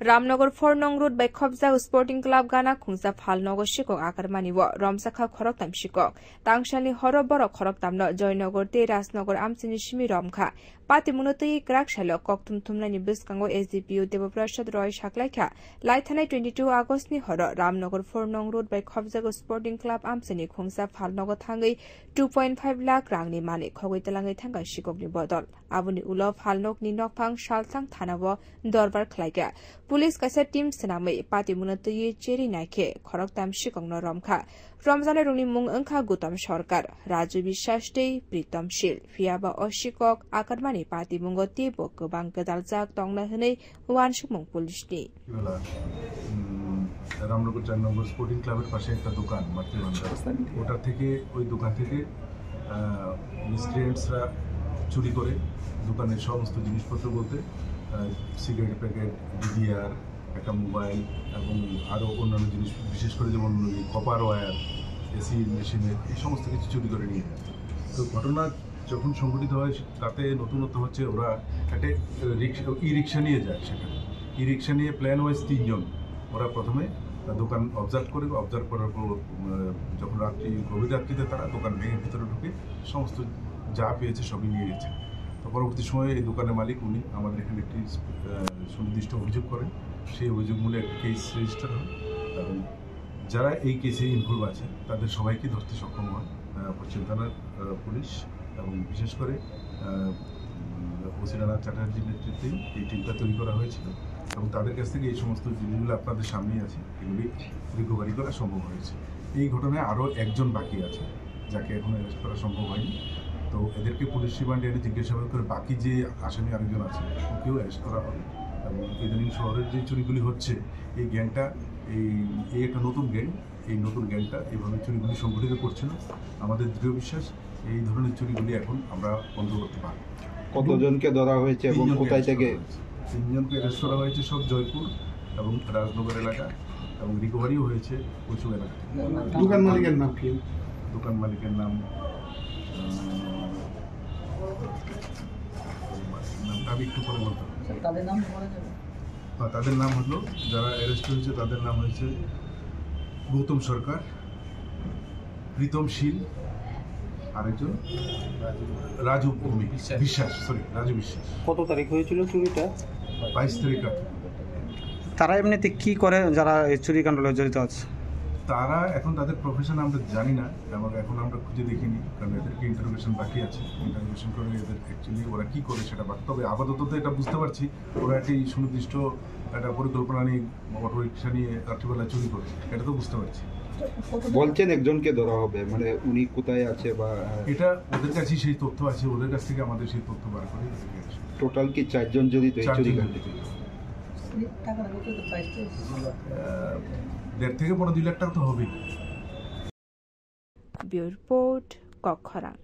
रामनगर 4 नং road bai khobjak sporting club gana khungsa phalnogo sikok akarmani bo romsakha khorok tam sikok tangshani horo borok khorok tamno joynagar te rajnagar amchini simi romkha patimunotui krak shalo koktum thumnani biskango SDPO Debaprasad Roy saklaikha laithanai 22 August ni horo Ramnagar 4 nং road bai khobjak sporting club amchini khungsa phalnogo thangai 2.5 lakh rangni malik khogoi talangai thanga sikokni bodol abuni ulo phalnog ni nokphang salthang thanabo dorbar khlaika police kaisa team senamai patimunotui cheri naikhe khoroktam sikongno romkha Ramzan रुंगनि मुं ओंखा गौतम सरकार राजु বিশ্বাস tei प्रीतम शील फियाबा अशिकक आकारमानि party मुंगो तेबो गोबां गोदालजाक तंना हनै वानसुमं पुलिसनि রামনগর 4 নম্বর sporting ক্লাবের পাশে একটা দোকান মাতৃভান্ডার ওটা থেকে ওই দোকান থেকে মিসক্রিয়েন্টসরা চুরি করে দোকানের সমস্ত জিনিসপত্র বলতে সিগারেট প্যাকেট ডিভিআর একটা মোবাইল এবং আরও অন্যান্য জিনিস বিশেষ করে যেমন কপার ওয়্যার এসি মেশিনের এই সমস্ত কিছু চুরি করে নিয়ে যায়। তো ঘটনা যখন সংঘটিত হয় তাতে নতুনত্ব হচ্ছে ওরা একটা ই রিক্সা নিয়ে যায়, সেখানে ই রিক্সা নিয়ে প্ল্যান ওয়াইজ 3 জন ওরা প্রথমে দোকান অবজার্ভ করার পর যখন গভীর রাত্রিতে তারা দোকান ভেঙে ভিতরে ঢুকে সমস্ত যা পেয়েছে সবই নিয়ে গেছে। তো পরবর্তী সময়ে এই দোকানের মালিক উনি আমাদের এখানে একটি সুনির্দিষ্ট অভিযোগ করেন, সেই অভিযোগ মূলে একটি কেস রেজিস্টার হয় এবং যারা এই কেসে ইনভলভ আছে তাদের সবাইকে ধরতে সক্ষম হয় পশ্চিম থানার পুলিশ এবং বিশেষ করে ওসিরানাথ চ্যাটার্জির নেতৃত্বে এই টিমটা তৈরি করা হয়েছিল এবং তাদের কাছ থেকে এই সমস্ত জিনিসগুলো আপনাদের সামনেই আছে, এগুলি রিকভারি করা সম্ভব হয়েছে। এই ঘটনায় আরও একজন বাকি আছে যাকে এখন অ্যারেস্ট করা সম্ভব হয়নি। তো এদেরকে পুলিশ রিমান্ডে এনে জিজ্ঞাসাবাদ করে বাকি যে আসামি আরেকজন আছে ওকেও অ্যারেস্ট করা হবে এবং ইদানিং শহরের যে চুরিগুলি হচ্ছে এই গ্যাংটা এই একটা নতুন গ্যাং, এই নতুন গ্যাংটা এইভাবে চুরিগুলি সংগঠিত করছে না। আমাদের দৃঢ় বিশ্বাস এই ধরনের চুরিগুলি এখন আমরা বন্ধ করতে পারব। কতজনকে ধরা হয়েছে এবং কোথায় থেকে? 3 জনকে অ্যারেস্ট করা হয়েছে, সব জয়পুর এবং রাজনগর এলাকা এবং রিকভারিও হয়েছে প্রচুর এলাকা থেকে। দোকান মালিকের নাম কি? দোকান মালিকের নাম আমি একটু পরে বলতে হবে। তাদের নাম হলো, যারা অ্যারেস্ট হয়েছে তাদের নাম হয়েছে গৌতম সরকার, প্রীতম শীল, আরেকজন রাজু বিশ্বাস। কত তারিখ হয়েছিল চুরিটা? 22 তারিখ। তারা এমনিতে কি করে যারা এই চুরি কাণ্ডে জড়িত আছে? তারা এখন তাদের প্রফেশন আমরা জানি না এবং এখন আমরা খুঁজে দেখিনি, কারণ এদেরকে ইন্টারোগেশন বাকি আছে। ইন্টারোগেশন করে এদের অ্যাকচুয়ালি ওরা কী করে সেটা বাকি, তবে আপাতত তো এটা বুঝতে পারছি ওরা একটি সুনির্দিষ্ট একটা পরিকল্পনা নিয়ে অটো রিক্সা নিয়ে রাত্রিবেলা চুরি করে, এটা তো বুঝতে পারছি। বলছেন একজনকে ধরা হবে, মানে উনি কোথায় আছে বা? এটা ওদের কাছেই সেই তথ্য আছে, ওদের কাছ থেকে আমাদের সেই তথ্য বার করে। টোটাল কি 4 জন জড়িত? 4 জন। 1.5 থেকে 2 লাখ টাকা তো হবেই। Bureau report, কক্ষরাং।